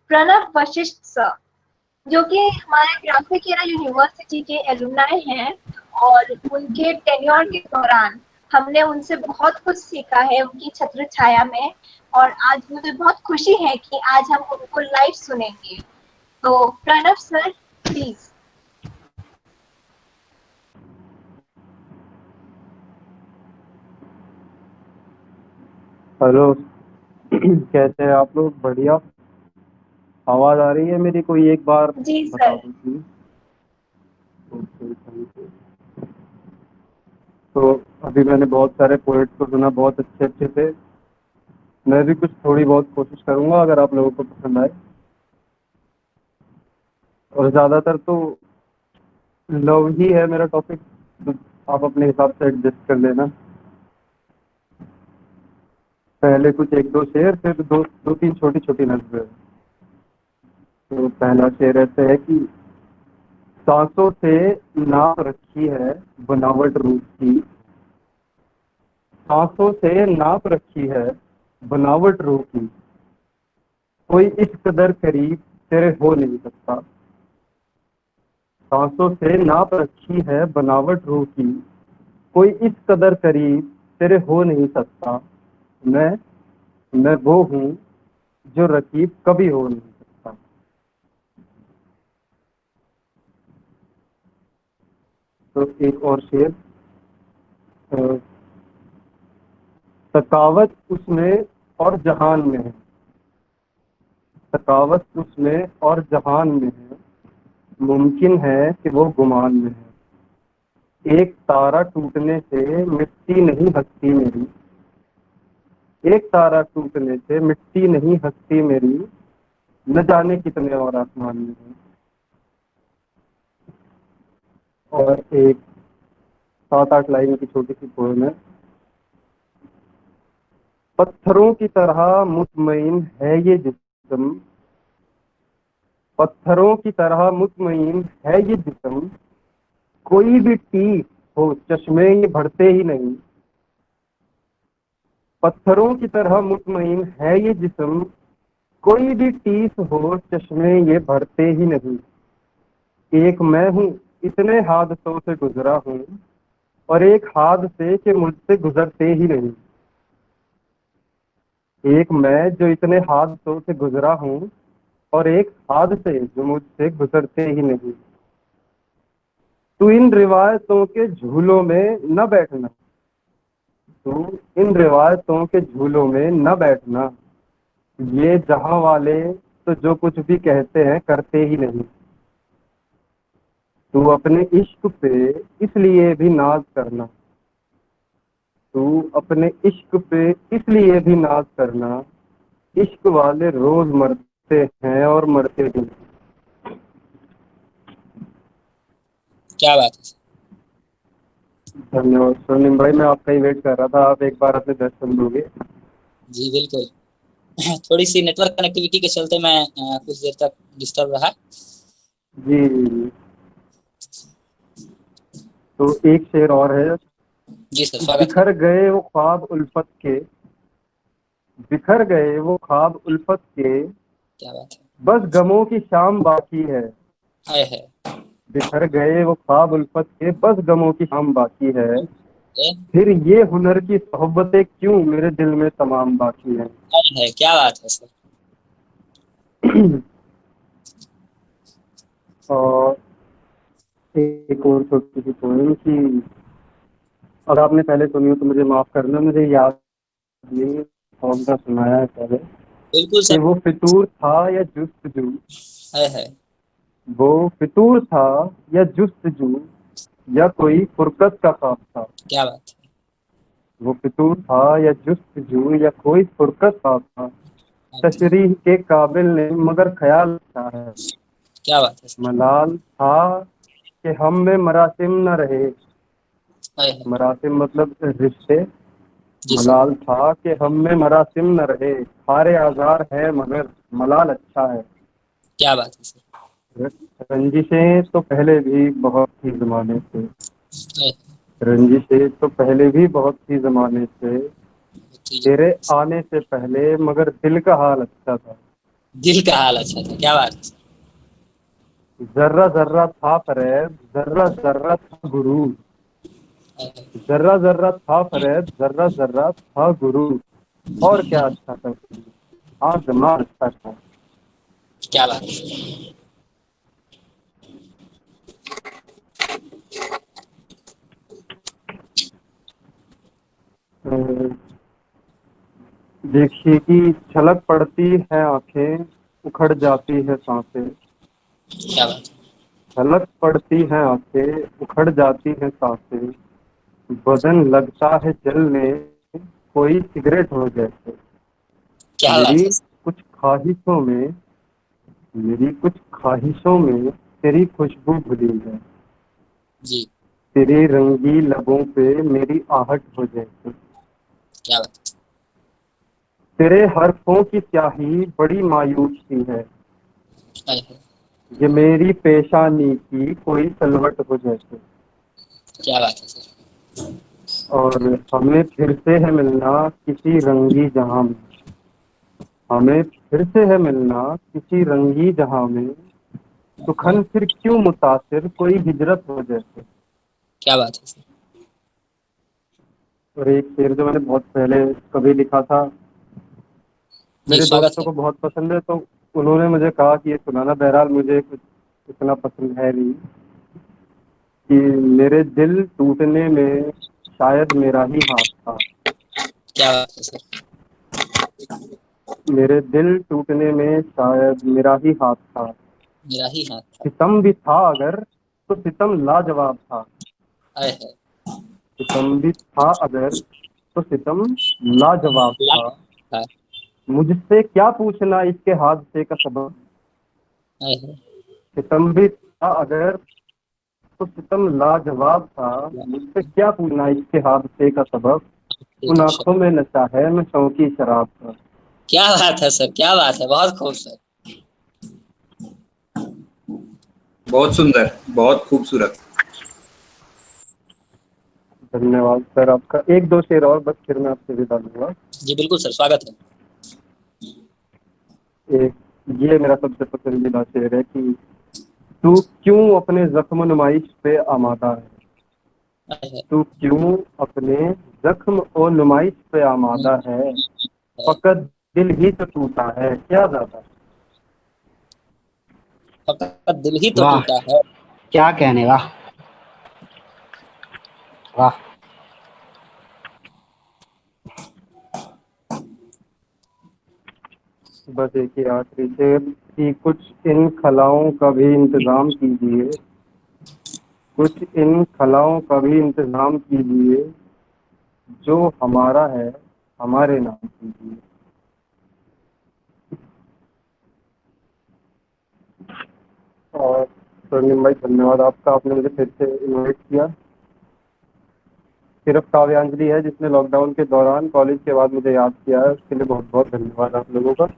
Pranav Vashishtha sir, जो कि हमारे ग्राफिक यूनिवर्सिटी के एलुमनाई हैं, और उनके टेन्योर के दौरान हमने उनसे बहुत कुछ सीखा है उनकी छत्र छाया में। और आज मुझे बहुत खुशी है कि आज हम उनको लाइव सुनेंगे। तो प्रणव सर, प्लीज। हेलो। कैसे हैं आप लोग? बढ़िया। आवाज आ रही है मेरी? कोई एक बार जी बता सर। दो प्लीज। Okay, thank you. तो अभी मैंने बहुत सारे पोएट को सुना, बहुत अच्छे अच्छे थे। मैं भी कुछ थोड़ी बहुत कोशिश करूंगा, अगर आप लोगों को पसंद आए। और ज़्यादातर तो लव ही है मेरा टॉपिक, तो आप अपने हिसाब से एडजस्ट कर लेना। पहले कुछ एक दो शेर, फिर दो दो तीन छोटी छोटी नज़में। तो पहला शेर ऐसे है कि सांसों से नाप रखी है बनावट रूप की, सांसों से नाप रखी है बनावट रूह की, कोई इस कदर करीब तेरे हो नहीं सकता। सांसों से नाप रखी है बनावट रूह की, कोई इस कदर करीब तेरे हो नहीं सकता। मैं मैं वो हूँ जो रकीब कभी हो नहीं सकता। तो एक और शेर। तकावत उसमें और जहान में है, तकावत उसमें और जहान में है, मुमकिन है कि वो गुमान में है। एक तारा टूटने से मिट्टी नहीं हंसती मेरी, एक तारा टूटने से मिट्टी नहीं हंसती मेरी, न जाने कितने और आसमान में है। और एक 7-8 लाइन की छोटी सी पोएम है। पत्थरों की तरह मुतमईन है ये जिस्म, पत्थरों की तरह मुतमईन है ये जिस्म, कोई भी टीस हो चश्मे ये भरते ही नहीं। पत्थरों की तरह मुतमईन है ये जिस्म, कोई भी टीस हो चश्मे ये भरते ही नहीं। एक मैं हूँ इतने हादसों से गुजरा हूँ, और एक हादसे के मुझसे गुजरते ही नहीं। एक मैं जो इतने हादसों से गुजरा हूँ, और एक हादसे जो मुझसे गुजरते ही नहीं। तू इन रिवायतों के झूलों में न बैठना, तू इन रिवायतों के झूलों में न बैठना, ये जहां वाले तो जो कुछ भी कहते हैं करते ही नहीं। तू अपने इश्क पे इसलिए भी नाज करना, तू अपने इश्क पे इसलिए भी नाज करना, इश्क वाले रोज मरते हैं और मरते भी। क्या बात है। धन्यवाद स्वर्णिम भाई, मैं आपका ही वेट कर रहा था, आप एक बार अपने दर्शन सुन लोगे। जी बिल्कुल। थोड़ी सी नेटवर्क कनेक्टिविटी के चलते मैं कुछ देर तक डिस्टर्ब रहा। जी जी। तो एक शेर और है। जी सर, स्वागत है। बिखर गए वो ख्वाब उल्फत के, बिखर गए वो ख्वाब उल्फत के, क्या बात है। बस गमों की शाम बाकी है। है बिखर गए वो ख्वाब उल्फत के, बस गमों की शाम बाकी है। है, फिर ये हुनर की सोहबतें क्यों मेरे दिल में तमाम बाकी है। क्या बात है सर। और एक और छोटी सी पोएम की, अगर आपने पहले सुनी हो तो मुझे माफ करना, मुझे याद नहीं है कौन सा सुनाया है पहले। बिल्कुल कि सर। वो फितूर था या जुस्तजू, है वो फितूर था या जुस्तजू, या कोई फुरकत का ख्वाब था। क्या बात है। वो फितूर था या जुस्तजू, या कोई फुरकत ख्वाब था। तशरीह के काबिल नहीं मगर ख्याल अच्छा है। क्या बात है सर। मलाल था कि हम में मरासिम न रहे, है मरासिम मतलब रिश्ते। जी सर। मलाल था कि हम में मरासिम न रहे, सारे आजार है मगर मलाल अच्छा है। क्या बात है सर। रंजिशें तो पहले भी बहुत थी जमाने से, है रंजिशें तो पहले भी बहुत थी जमाने से, जी तेरे आने से पहले मगर दिल का हाल अच्छा था। दिल का हाल अच्छा था, क्या बात है। जर्रा जर्रा था फरेब, जर्रा जर्रा था गुरूर। जर्रा जर्रा था फरेब, जर्रा जर्रा था गुरूर। और क्या अच्छा था, आजमा अच्छा था। क्या बात है। अ, देखिए कि छलक पड़ती है आंखें, उखड़ जाती है सांसें। क्या बात है। छलक पड़ती है आंखें, उखड़ जाती है सांसें। बदन लगता है जलने, कोई सिगरेट हो जैसे। क्या बात मेरी है। कुछ ख्वाहिशों में मेरी कुछ ख्वाहिशों में तेरी खुशबू भुली है। जी। तेरे रंगी लबों पे मेरी आहट हो जैसे। क्या बात तेरे हरफों की स्याही बड़ी मायूस सी है। है। हाय, हाय, ये मेरी पेशानी की कोई सलवट हो जैसे। क्या बात है सर। और हमें फिर से है मिलना किसी रंगी जहां में। हमें फिर से है मिलना किसी रंगी जहां में। सुखन फिर क्यों मुतासिर कोई हिजरत हो जैसे। क्या बात है सर। और एक शेर जो मैंने बहुत पहले कभी लिखा था, जी मेरे स्वागत दोस्तों है। को बहुत पसंद है, तो उन्होंने मुझे कहा कि ये सुनाना। बहरहाल मुझे कुछ इतना पसंद है नहीं। कि मेरे दिल टूटने में शायद मेरा ही हाथ था। क्या बात है सर। मेरे दिल टूटने में शायद मेरा ही हाथ था। मेरा ही हाथ था। सितम भी था अगर तो सितम लाजवाब था। हाय हाय। सितम भी था अगर तो सितम लाजवाब लाख था। था। मुझसे क्या पूछना इसके हादसे का सबब। हाय हाय। सितम भी था अगर तो सितम लाजवाब था। मुझसे क्या पूछना इसके हादसे का सबब। ठीक उन है सर। आंखों में नशा है मैं शौकी शराब का। क्या बात है सर, क्या बात है, बहुत खूब सर। बहुत सुंदर, बहुत खूबसूरत। धन्यवाद सर आपका। एक दो शेर और बस फिर मैं आपसे विदा लूंगा। जी बिल्कुल सर, स्वागत है। एक ये मेरा सबसे पसंदीदा शेर है कि तू क्यों अपने जख्म नुमाइश पे आमादा है। हाय हाय। तू क्यों अपने जख्म और नुमाइश पे आमादा है। फकत दिल ही तो टूटा है क्या ज्यादा। फकत दिल ही तो वाह, टूटा है। क्या कहने, वाह वाह। बस एक ही आखिरी शेर कि कुछ इन खलाओं का भी इंतजाम कीजिए। कुछ इन खलाओं का भी इंतजाम कीजिए। जो हमारा है हमारे नाम कीजिए। और स्वर्णिम भाई धन्यवाद आपका, आपने मुझे फिर से इनवाइट किया। सिर्फ काव्यांजलि है जिसने लॉकडाउन के दौरान कॉलेज के बाद मुझे याद किया है, उसके लिए बहुत बहुत धन्यवाद आप लोगों का।